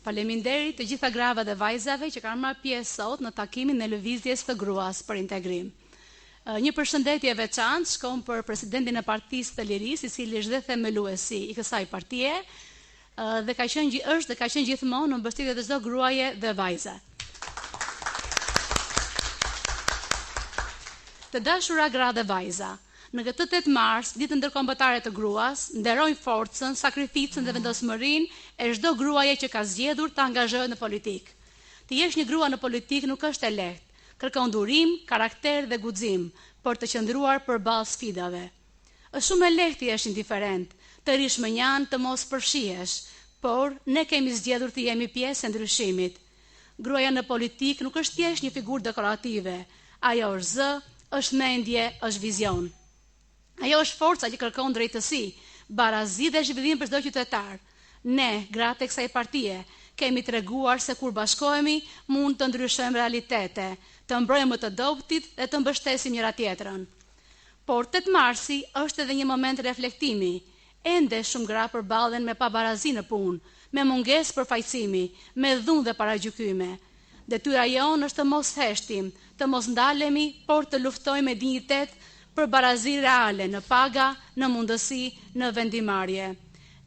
Faleminderit të gjitha grave dhe vajzave që kanë marrë pjesë sot në takimin e lëvizjes të gruas për integrim. Një përshëndetje e veçantë shkon për presidentin e Partisë të Lirisë, i cili është dhe themeluesi i kësaj partie, dhe ka qenë gjithmonë në mbështetje të çdo gruaje dhe vajze. Të dashura gra dhe vajza, në këtë 8 mars, ditën ndërkombëtare të gruas, nderojnë forcën, sakrificën dhe vendosmërinë e çdo gruaje që ka zgjedhur të angazhohet në politikë. Të jesh një grua në politikë nuk është e lehtë, kërkon durim, karakter dhe guxim për të qëndruar përballë sfidave. Është shumë e lehtë të jesh indiferent, të rish mënjan, të mos përshihesh, por ne kemi zgjedhur të jemi pjesë e ndryshimit. Gruaja në politikë nuk është thjesht një figurë dekorative, ajo është zë, është mendje, është vizion. Ajo është forca që kërkon drejtësi, barazi dhe zhvillim për çdo qytetar. Ne, gratë e kësaj partie, kemi treguar se kur bashkohemi, mund të ndryshojmë realitete, të mbrojmë më të dobtit dhe të mbështesim njëra tjetrën. Por 8 marsi është edhe një moment reflektimi. Ende shumë gra përballen me pabarazi në punë, me mungesë përfaqësimi, me dhunë dhe paragjykime. Detyra jonë është të mos heshtim, të mos ndalemi, por të luftojmë me dinjitet për barazi reale në paga, në mundësi, në vendimarrje.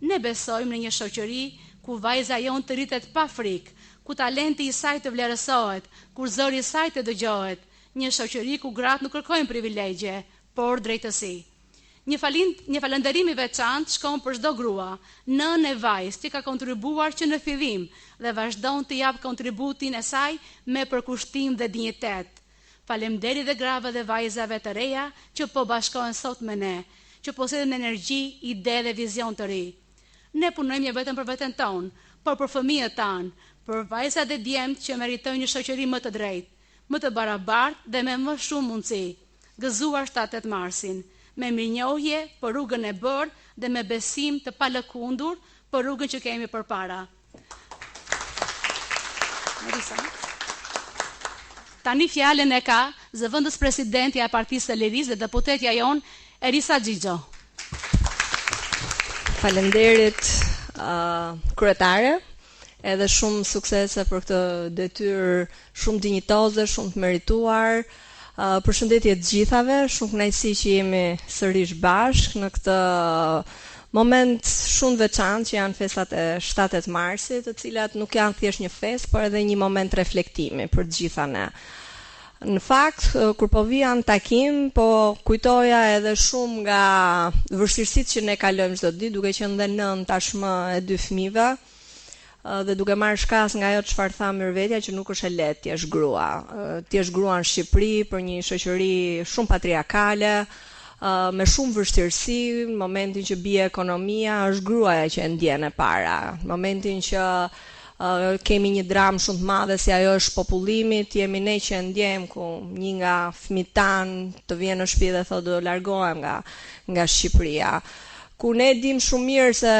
Ne besojmë në një shoqëri ku vajza jonë të rritet pa frikë, ku talenti i saj të vlerësohet, ku zëri i saj të dëgjohet, një shoqëri ku gratë nuk kërkojnë privilegje, por drejtësi. Një falënderim i veçantë shkon për çdo grua, nënë e vajzë që ka kontribuar që në fillim dhe vazhdon të jap kontributin e saj me përkushtim dhe dinjitet. Faleminderit dhe grave dhe vajzave të reja që po bashkohen sot me ne, që poseden energji, ide dhe vizion të ri. Ne punojmë jo vetëm për veten tonë, por për fëmijët tanë, për vajzat dhe djemtë që meritojnë një shoqëri më të drejtë, më të barabartë dhe me më shumë mundësi. Gëzuar 7 marsin, me mirënjohje për rrugën e bërë dhe me besim të palëkundur për rrugën që kemi përpara. Tani fjalën e ka zëvendës presidentja e Partisë së Lirisë dhe deputetja jon Erisa Xhixho. Faleminderit kryetare, edhe shumë suksese për këtë detyrë shumë dinjitoze, shumë të merituar. Përshëndetje të gjithave, shumë kënaqësi që jemi sërish bashkë në këtë moment shumë veçantë që janë festat e 7 marsit, të cilat nuk janë thjesht një festë, por edhe një moment reflektimi për të gjitha ne. Në fakt, kur po vija në takim, po kujtoja edhe shumë nga vështirësitë që ne kalojmë çdo ditë, duke qenë dhe nën tashmë e 2 fëmijëve, dhe duke marrë shkas nga ajo çfarë tha Mirvetja që nuk është e lehtë të jesh grua. Të jesh grua në Shqipëri për një shoqëri shumë patriarkale, me shumë vështirësi, në momentin që bie ekonomia, është gruaja që e ndjen e para. Në momentin që kemi një dramë shumë të madhe si ajo është popullimit, jemi ne që e ndjejmë ku një nga fëmijët tanë të vjen në shtëpi dhe thotë do largohem nga Shqipëria. Ku ne dim shumë mirë se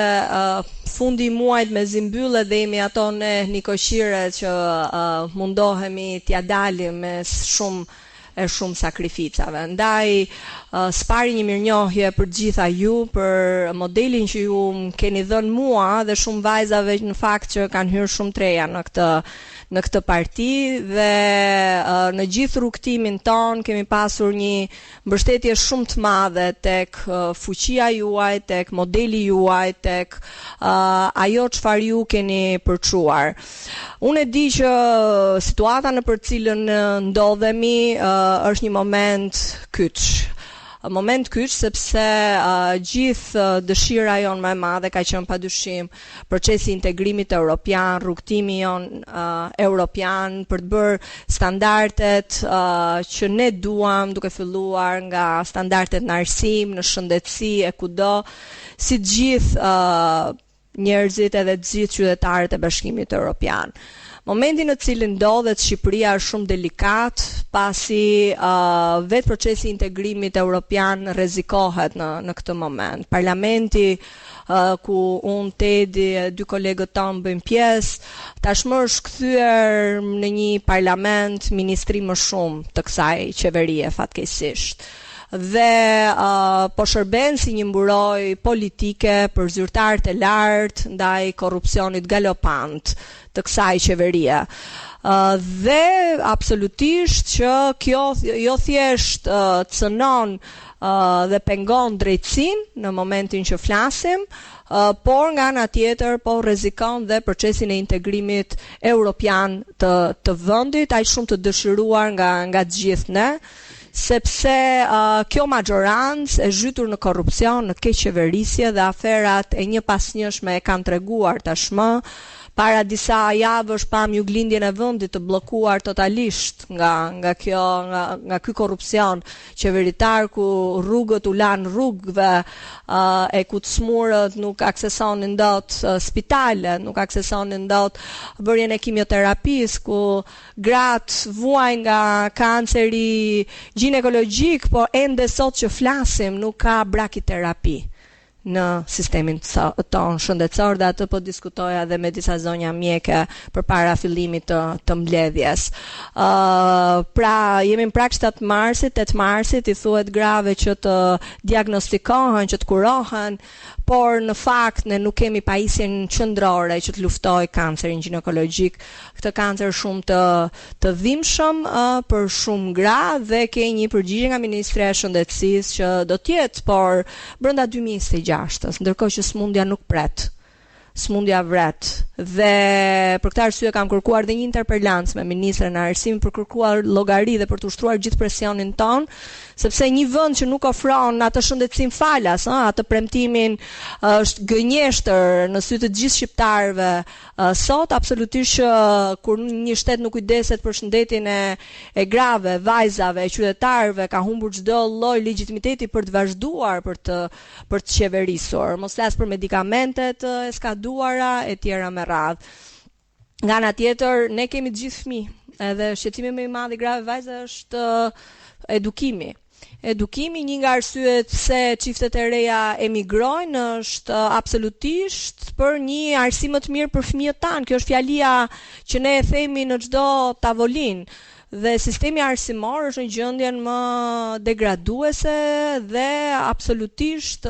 fundi i muajit me zimbylle dhe jemi ato ne nikoqire që mundohemi t'ja dalim me shumë sakrificave. Ndaj, spari një mirënjohje për gjitha ju, për modelin që ju më keni dhënë mua dhe shumë vajzave në fakt që kanë hyrë shumë treja në këtë parti dhe në gjithë rrugtimin ton kemi pasur një mbështetje shumë të madhe tek fuqia juaj, tek modeli juaj, tek ajo çfarë ju keni përçuar. Unë e di që situata në për cilën ndodhemi është një moment kyç. Moment kyç sepse gjithë dëshira jonë më e madhe ka qenë padyshim procesi i integrimit evropian, rrugtimi jonë evropian për të bërë standardet që ne duam, duke filluar nga standardet në arsim, në shëndetësi e kudo, si të gjithë njerëzit edhe të gjithë qytetarët e Bashkimit Evropian. Momentin në cilin ndodhet Shqipëria është shumë delikat, pasi vetë procesi i integrimit evropian rrezikohet në këtë moment. Parlamenti ku unë, Tedi e 2 kolegët tanë bëjmë pjesë, tashmë është kthyer në një parlament ministri më shumë të kësaj qeverie fatkeqësisht. dhe po shërben si një mburoj politike për zyrtarët e lartë ndaj korrupsionit galopant të kësaj qeverie. Dhe absolutisht që kjo jo thjesht cënon dhe pengon drejtësinë në momentin që flasim, por nga ana tjetër po rrezikon dhe procesin e integrimit europian të vendit, aq shumë të dëshiruar nga të gjithë ne, sepse kjo majorancë e zhytur në korrupsion, në keqeverisje dhe aferat e një pas njëshme e kanë treguar tashmë. Para disa javësh pam juglindjen e vendit të bllokuar totalisht nga ky korrupsion qeveritar, ku rrugët u lan rrugëve e ku të smurët nuk aksesonin dot spitale, nuk aksesonin dot bërjen e kimioterapisë, ku gratë vuajnë nga kanceri ginekologjik, por ende sot që flasim nuk ka brakiterapi në sistemin ton shëndetësor, dhe atë po diskutoja dhe me disa zonja mjeke përpara fillimit të mbledhjes. Pra, jemi në prag 8 marsit i thuhet grave që të diagnostikohen, që të kurohen, por në fakt ne nuk kemi pajisjen qendrore që të luftoj kancerin ginekologjik, këtë kancer shumë të dhimbshëm për shumë gra, dhe ke një përgjigje nga Ministria e Shëndetësisë që do të jetë, por brenda 2026, ndërkohë që smundja nuk pret. Smundja vret, dhe për këtë arsye kam kërkuar dhe një interpelancë me ministren e arsimit për kërkuar llogari dhe për të ushtruar gjithë presionin ton, sepse një vend që nuk ofron atë shëndetësinë falas, atë premtimin është gënjeshtër në sy të gjithë shqiptarëve sot, absolutisht që kur një shtet nuk kujdeset për shëndetin e grave, vajzave, qytetarëve, ka humbur çdo lloj legitimiteti për të vazhduar për të qeverisur. Mos flas për medikamentet e skaduara e tjera me radhë. Nga ana tjetër, ne kemi të gjithë fëmijë, edhe shqetësimi më i madh i grave vajza është edukimi. Edukimi, një nga arsyet pse çiftet e reja emigrojnë, është absolutisht për një arsim më të mirë për fëmijët tanë. Kjo është fjalia që ne e themi në çdo tavolinë. Dhe sistemi arsimor është në gjendjen më degraduese, dhe absolutisht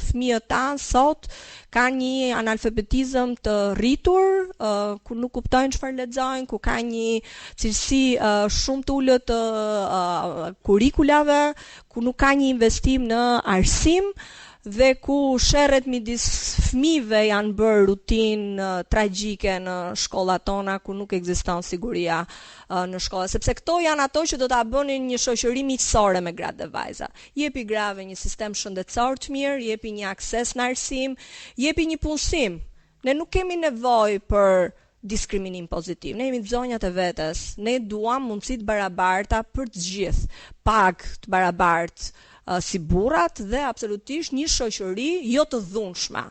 fëmijët tanë sot kanë një analfabetizëm të rritur, ku nuk kuptojnë çfarë lexojnë, ku ka një cilësi shumë të ulët të kurikulave, ku nuk ka një investim në arsim, dhe ku sherret midis fëmijëve janë bërë rutinë tragjike në shkollat tona, ku nuk ekziston siguria në shkolla, sepse këto janë ato që do ta bënin një shoqëri miqësore me gratë dhe vajza. Jepi grave një sistem shëndetësor të mirë, jepi një akses në arsim, jepi një punësim. Ne nuk kemi nevojë për diskriminim pozitiv. Ne jemi zonjat e vetes. Ne duam mundësi të barabarta për të gjithë, pagë të barabartë si burrat, dhe absolutisht një shoqëri jo të dhunshme.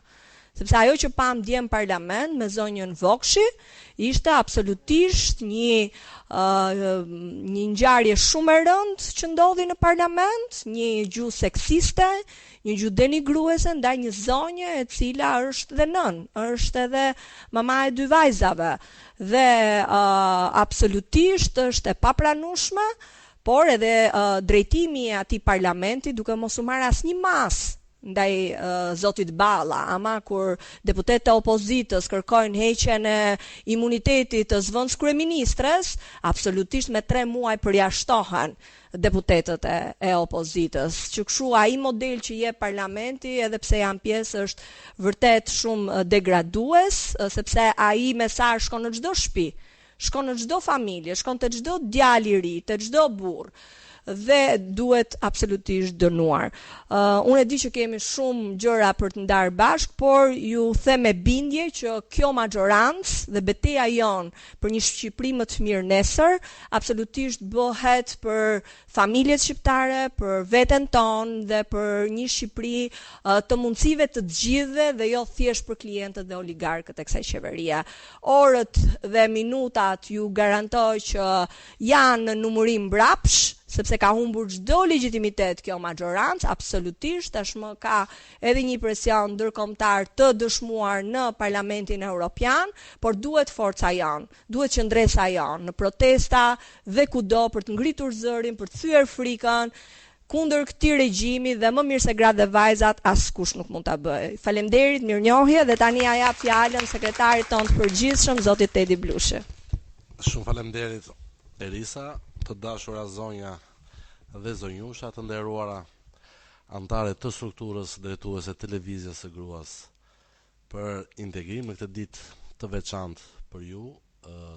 Sepse ajo që pam dje në parlament me zonjën Vokshi ishte absolutisht një ngjarje shumë e rëndë që ndodhi në parlament, një gjuhë seksiste, një gjuhë denigruese ndaj një zonje e cila është dhe nën, është edhe mama e 2 vajzave, dhe absolutisht është e papranueshme, por edhe drejtimi e atij parlamenti duke mos u marrë asnjë mas ndaj zotit Balla, ama kur deputetët e opozitës kërkojnë heqjen e imunitetit të zvendës kryeministres, absolutisht me 3 muaj përjashtohen deputetët e opozitës. Që kështu ai model që jep parlamenti, edhe pse janë pjesë, është vërtet shumë degradues, sepse ai mesazh shkon në çdo shtëpi, shkon në çdo familje, shkon te çdo djalë i ri, te çdo burr, dhe duhet absolutisht dënuar. Unë e di që kemi shumë gjëra për të ndarë bashk, por ju them me bindje që kjo majorancë dhe betejë jon për një Shqipëri më të mirë nesër absolutisht bëhet për familjet shqiptare, për veten tonë dhe për një Shqipëri të mundësive të gjithëve, dhe jo thjesht për klientët dhe oligarkët e kësaj qeverie. Orët dhe minutat ju garantoj që janë në numërim mbrapsh, sepse ka humbur çdo legitimitet kjo majorancë, absolutisht. Tashmë ka edhe një presion ndërkombëtar të dëshmuar në Parlamentin Evropian, por duhet forca jon, duhet qëndresa jon në protesta dhe kudo për të ngritur zërin, për të thyer frikën, kundër këtij regjimi dhe më mirë se gratë dhe vajzat askush nuk mund ta bëjë. Faleminderit, mirënjohje dhe tani ja jap fjalën sekretarit tonë të përgjithshëm, zotit Tedi Blushi. Shumë faleminderit Elisa, të dashura zonja dhe zonjusha, të nderuara anëtarë të strukturës drejtuese televizjes së gruas, për integrim në këtë ditë të veçantë për ju,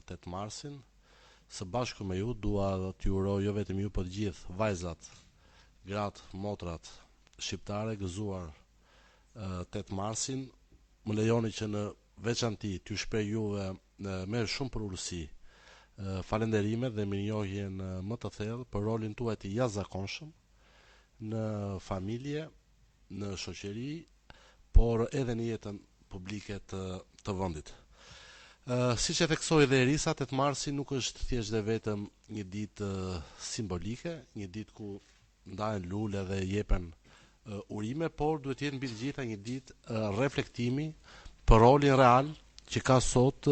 8 marsin. Së bashku me ju dua t'ju uroj jo vetëm ju, por të gjithë vajzat, gratë, motrat shqiptare gëzuar 8 marsin. Më lejoni që në veçanti t'ju shpreh juve me shumë përulësi falenderimet dhe mirënjohjen më të thellë për rolin tuaj të jashtëzakonshëm në familje, në shoqëri, por edhe në jetën publike të vendit. Siç e theksoi dhe Elisa, 8 marsi nuk është thjesht dhe vetëm një ditë simbolike, një ditë ku ndahen lule dhe jepen urime, por duhet të jetë mbi të gjitha një ditë reflektimi për rolin real që ka sot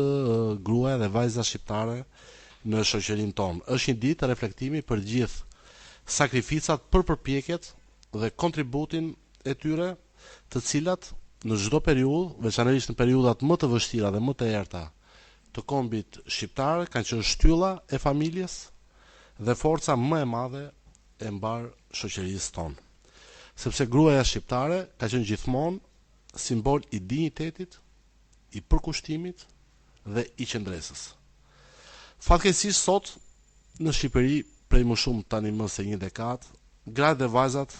gruaja dhe vajza shqiptare në shoqërinë tonë. Është një ditë reflektimi për gjithë sakrificat, për përpjekjet dhe kontributin e tyre, të cilat në çdo periudhë, veçanërisht në periudhat më të vështira dhe më të errta të kombit shqiptar, kanë qenë shtylla e familjes dhe forca më e madhe e mbar shoqërisë tonë. Sepse gruaja shqiptare ka qenë gjithmonë simbol i dinjitetit, i përkushtimit dhe i qëndresës. Fatkeqësisht sot në Shqipëri, prej më shumë tani më se një dekadë, gratë dhe vajzat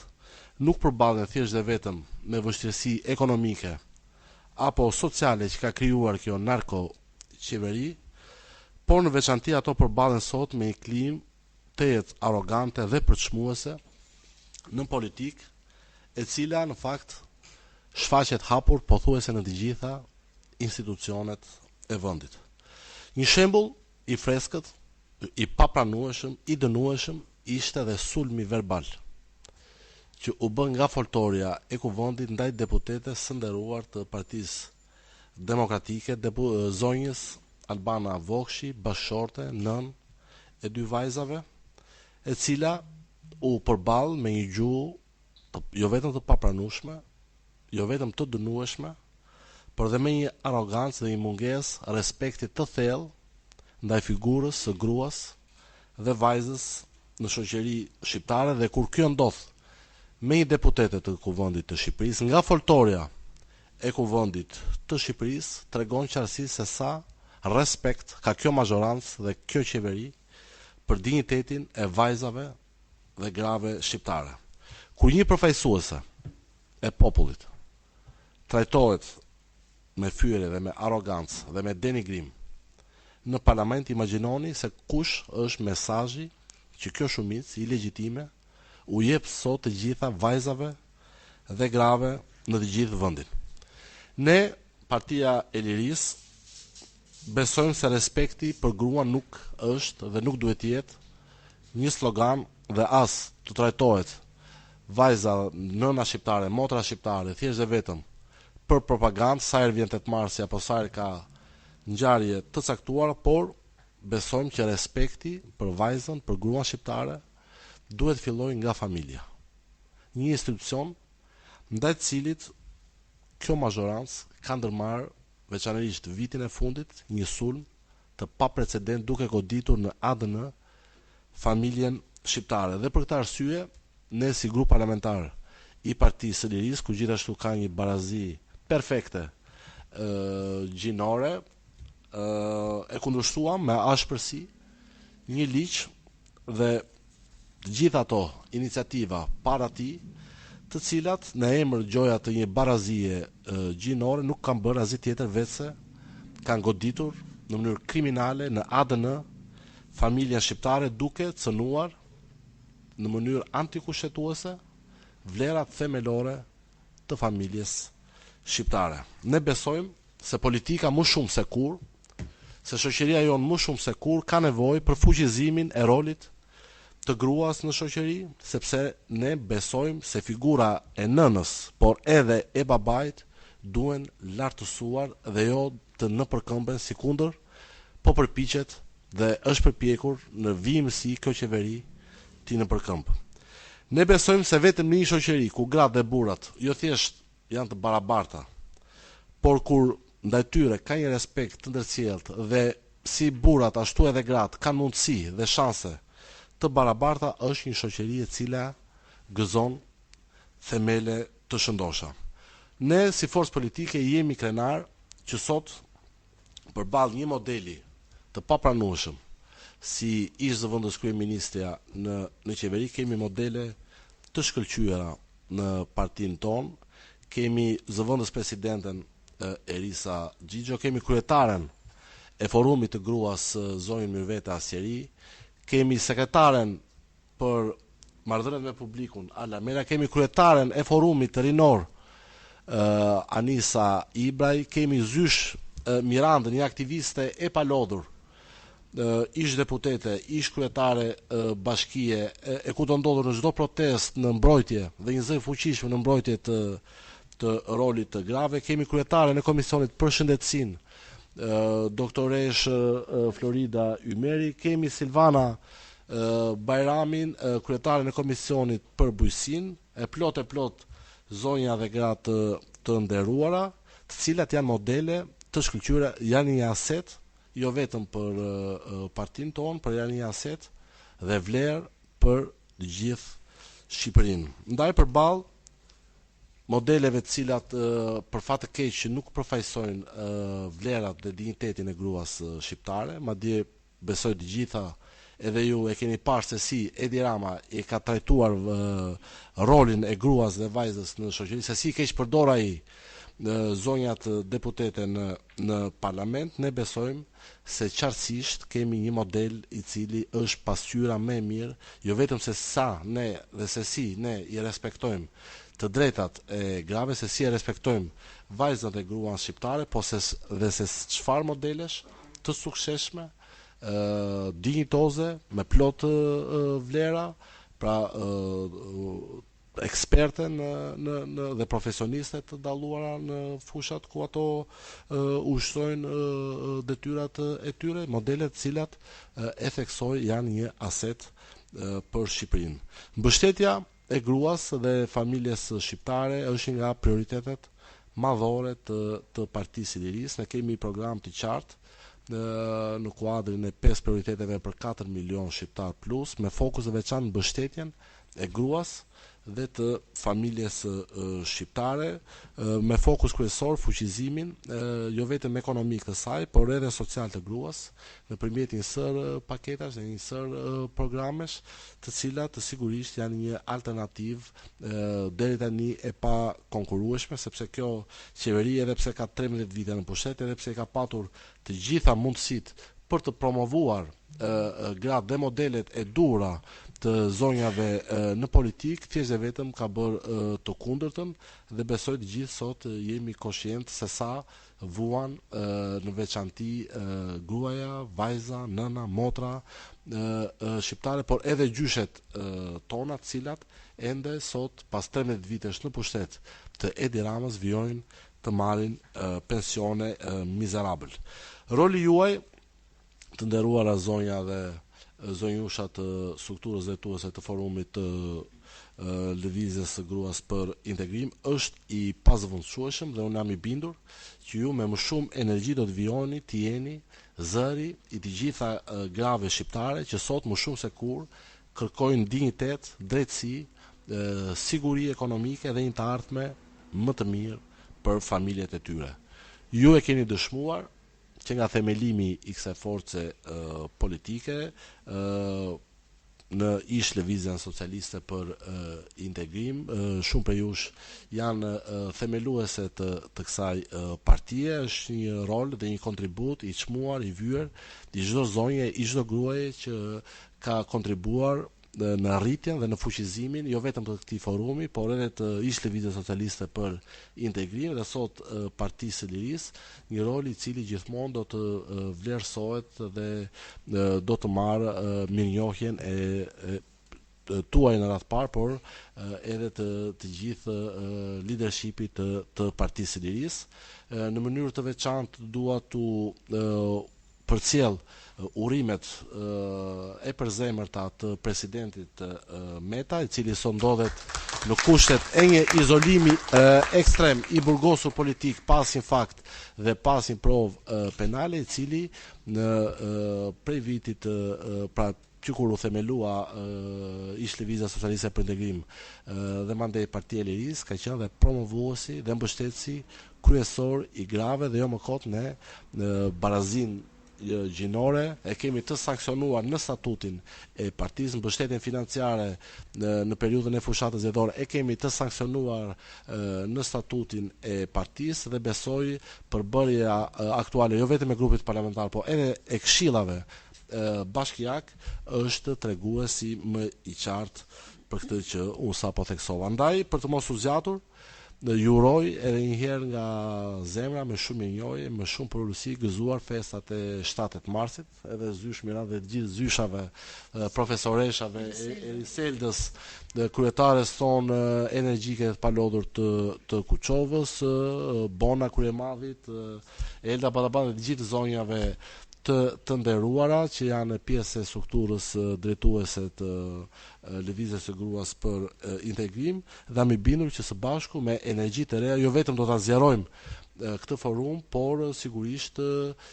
nuk përballen thjesht dhe vetëm me vështirësi ekonomike apo sociale që ka krijuar kjo narko qeveri, por në veçanti ato përballen sot me një klim të jetë arrogante dhe përçmuese në politikë, e cila në fakt shfaqet hapur pothuajse në të gjitha institucionet e vendit. Një shembull i freskët, i papranueshëm, i dënueshëm ishte dhe sulmi verbal që u bën nga foltorja e kuvendit ndaj deputetes së nderuar të Partisë Demokratike, zonjës Albana Vokshi, bashkëshorte, nën e 2 vajzave, e cila u përball me një gjuhë jo vetëm të papranueshme, jo vetëm të dënueshme, por dhe me një arrogancë dhe një mungesë respekti të thellë ndaj figurës së gruas dhe vajzës në shoqëri shqiptare, dhe kur kjo ndodh me një deputete të kuvendit të Shqipërisë, nga foltorja e kuvendit të Shqipërisë, tregon qartësisht se sa respekt ka kjo mazhorancë dhe kjo qeveri për dinjitetin e vajzave dhe grave shqiptare. Kur një përfaqësuese e popullit trajtohet me fyerje dhe me arrogancë dhe me denigrim në parlament, imagjinoni se kush është mesazhi që kjo shumicë ilegjitime u jep sot të gjitha vajzave dhe grave në të gjithë vendin. Ne, Partia e Lirisë, besojmë se respekti për gruan nuk është dhe nuk duhet të jetë një slogan dhe as të trajtohet vajza, nëna shqiptare, motra shqiptare thjesht dhe vetëm për propagandë, sa herë vjen 8 marsi apo sa herë ka ngjarje të caktuara, por besojmë që respekti për vajzën, për gruan shqiptare duhet fillojë nga familja. Një institucion ndaj të cilit kjo mazhorancë ka ndërmarrë veçanërisht vitin e fundit një sulm të paprecedent, duke goditur në ADN familjen shqiptare. Dhe për këtë arsye, ne si grup parlamentar i Partisë së Lirisë, ku gjithashtu ka një barazi perfekte gjinore, e kundërshtuam me ashpërsi një ligj dhe të gjitha ato iniciativa para tij, të cilat në emër gjoja të një barazie gjinore nuk kanë bërë asgjë tjetër vetëse kanë goditur në mënyrë kriminale në ADN familjen shqiptare, duke cënuar në mënyrë antikushtetuese vlerat themelore të familjes shqiptare. Ne besojmë se politika më shumë se kur, se shoqëria jonë më shumë se kur ka nevojë për fuqizimin e rolit të gruas në shoqëri, sepse ne besojmë se figura e nënës, por edhe e babait duhen lartësuar dhe jo të nëpërkëmben, sikundër po përpiqet dhe është përpjekur në vijimësi kjo qeveri ti nëpërkëmb. Ne besojmë se vetëm në një shoqëri ku gratë dhe burrat jo thjesht janë të barabarta, por kur ndaj tyre ka një respekt të ndërcjellët dhe si burrat ashtu edhe gratë kanë mundësi dhe shanse të barabarta, është një shoqëri e cila gëzon themele të shëndosha. Ne si forcë politike jemi krenar që sot përballë një modeli të papranueshëm si ish zëvendës kryeministja në qeveri, kemi modele të shkëlqyera në partinë tonë, kemi zëvendës presidenten Erisa Xhixho, kemi kryetaren e forumit të gruas zonjën Myrveta Asjeri, kemi sekretaren për marrëdhëniet me publikun Ala Mera, kemi kryetaren e forumit të rinor Anisa Ibraj, kemi Zysh Mirandën, një aktiviste e palodhur, ish deputete, ish kryetare bashkie, e ku të ndodhur në çdo protest në mbrojtje dhe një zë fuqishme në mbrojtje të rolit të grave. Kemi kryetaren e komisionit për shëndetësinë, doktoresh Florida Ymeri, kemi Silvana Bajramin, kryetaren e komisionit për bujqësinë, e plot zonja dhe gratë të nderuara, të cilat janë modele të shkëlqyera, janë një aset jo vetëm për partinë tonë, por janë një aset dhe vlerë për të gjithë Shqipërinë. Ndaj përballë modeleve të cilat për fat të keq që nuk përfaqësojnë vlerat dhe dinjitetin e gruas shqiptare, madje besoj të gjitha edhe ju e keni parë se si Edi Rama e ka trajtuar rolin e gruas dhe vajzës në shoqëri, se si keq përdor ai zonjat deputete në parlament. Ne besojmë se qartësisht kemi një model i cili është pasqyra më e mirë, jo vetëm se sa ne dhe se si ne i respektojmë të drejtat e grave, se si e respektojmë vajzat e gruan shqiptare, po dhe se çfarë modelesh të suksesshme, dinjitoze, me plot vlera, pra eksperte dhe profesioniste të dalluara në fushat ku ato ushtrojnë detyrat e tyre, modele të cilat e theksoj janë një aset për Shqipërinë. Mbështetja e gruas dhe familjes shqiptare është nga prioritetet madhore të Partisë së Lirisë. Ne kemi program të qartë në kuadrin e 5 prioriteteve për 4 milion shqiptar plus, me fokus të veçantë në mbështetjen e gruas dhe të familjes shqiptare, me fokus kryesor fuqizimin jo vetëm ekonomik të saj, por edhe social të gruas, nëpërmjet një sër paketash dhe një sër programesh, të cilat sigurisht janë një alternativë deri tani e pa konkurrueshme, sepse kjo qeveri, edhe pse ka 13 vite në pushtet, edhe pse ka patur të gjitha mundësitë për të promovuar gratë dhe modelet e dura të zonjave në politik, thjesht dhe vetëm ka bërë të kundërtën, dhe besoj të gjithë sot jemi koshient se sa vuan në veçanti gruaja, vajza, nëna, motra shqiptare, por edhe gjyshet tona, të cilat ende sot pas 13 vitesh në pushtet të Edi Ramës vijojnë të marrin pensione mizerabël. Roli juaj, të nderuara zonja dhe zonjusha të strukturës drejtuese të forumit të lëvizjes së gruas për integrim, është i pazëvendësueshëm dhe unë jam i bindur që ju me më shumë energji do të vijoni të jeni zëri i të gjitha grave shqiptare që sot më shumë se kur kërkojnë dinjitet, drejtësi, siguri ekonomike dhe një të ardhme më të mirë për familjet e tyre. Ju e keni dëshmuar që nga themelimi i kësaj force politike në ish lëvizjen socialiste për integrim, shumë për jush janë themeluese të kësaj partie. Është një rol dhe një kontribut i çmuar, i vyer i çdo zonje, i çdo gruaje që ka kontribuar në rritjen dhe në fuqizimin jo vetëm të këtij forumi, por edhe të ish lëvizjes socialiste për integrim dhe sot Partisë së Lirisë, një rol i cili gjithmonë do të vlerësohet dhe do të marrë mirënjohjen e tuaj në radhë parë, por edhe të gjithë leadershipit të Partisë së Lirisë. Në mënyrë të veçantë dua tu përcjell urimet e përzemërta të presidentit Meta, I cili sot ndodhet në kushtet e një izolimi ekstrem I burgosur politik pasin fakt dhe pasin provë penale, I cili në prej vitit pra që kur u themelua ish Lëvizja Socialiste për Integrim dhe mandej Partia e Lirisë, ka qenë dhe promovuesi dhe mbështetësi kryesor I grave dhe jo më kot në barazin gjinore, e kemi të sankcionuar në statutin e partisë, në mbështetjen financiare në periudhën e fushatës zgjedhore, e kemi të sankcionuar në statutin e partisë dhe besoj përbërja aktuale, jo vetëm e grupit parlamentar, po edhe e këshillave bashkiak është treguesi më I qartë për këtë që unë sapo theksova. Andaj, për të mos u zgjatur, ju uroj edhe një herë nga zemra me shumë mirënjohje, me shumë përulësi, gëzuar festat e 7 marsit, edhe zysh mira dhe gjithë zyshave, profesoreshave, Eliseldës, kryetares tonë energjike të palodhur të Kuçovës, Bona Kryemadhit, Elda Badaban dhe gjithë zonjave të nderuara që janë pjesë e strukturës drejtuese të Lëvizjes së Gruas për Integrim, dhe jam I bindur që së bashku me energji të reja jo vetëm do ta zgjerojmë këtë forum, por sigurisht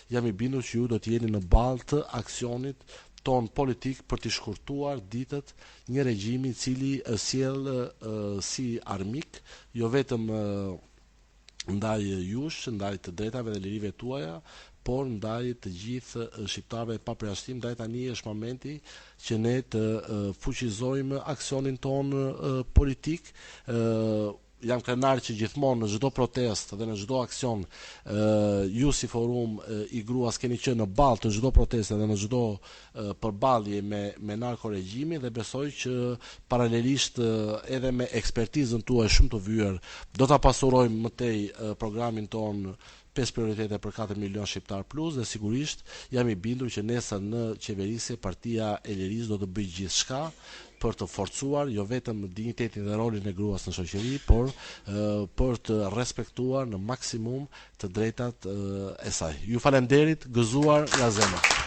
jam I bindur që ju do të jeni në ballë të aksionit ton politik për të shkurtuar ditët një regjimi I cili sjell si armik jo vetëm ndaj jush, ndaj të drejtave dhe lirive tuaja, por ndaj të gjithë shqiptarëve pa përjashtim. Ndaj tani është momenti që ne të fuqizojmë aksionin ton politik. Jam krenar që gjithmonë në çdo protestë dhe në çdo aksion ju si forum I gruas keni qenë në ballë të çdo proteste dhe në çdo përballje me narkoregjimin dhe besoj që paralelisht edhe me ekspertizën tuaj shumë të vyer do ta pasurojmë më tej programin ton 5 prioritete për 4 milion shqiptar plus dhe sigurisht jam I bindur që nesër në qeverisje Partia e Lirisë do të bëjë gjithçka për të forcuar jo vetëm dinjitetin dhe rolin e gruas në shoqëri, por për të respektuar në maksimum të drejtat e saj. Ju falenderit, gëzuar nga zemra.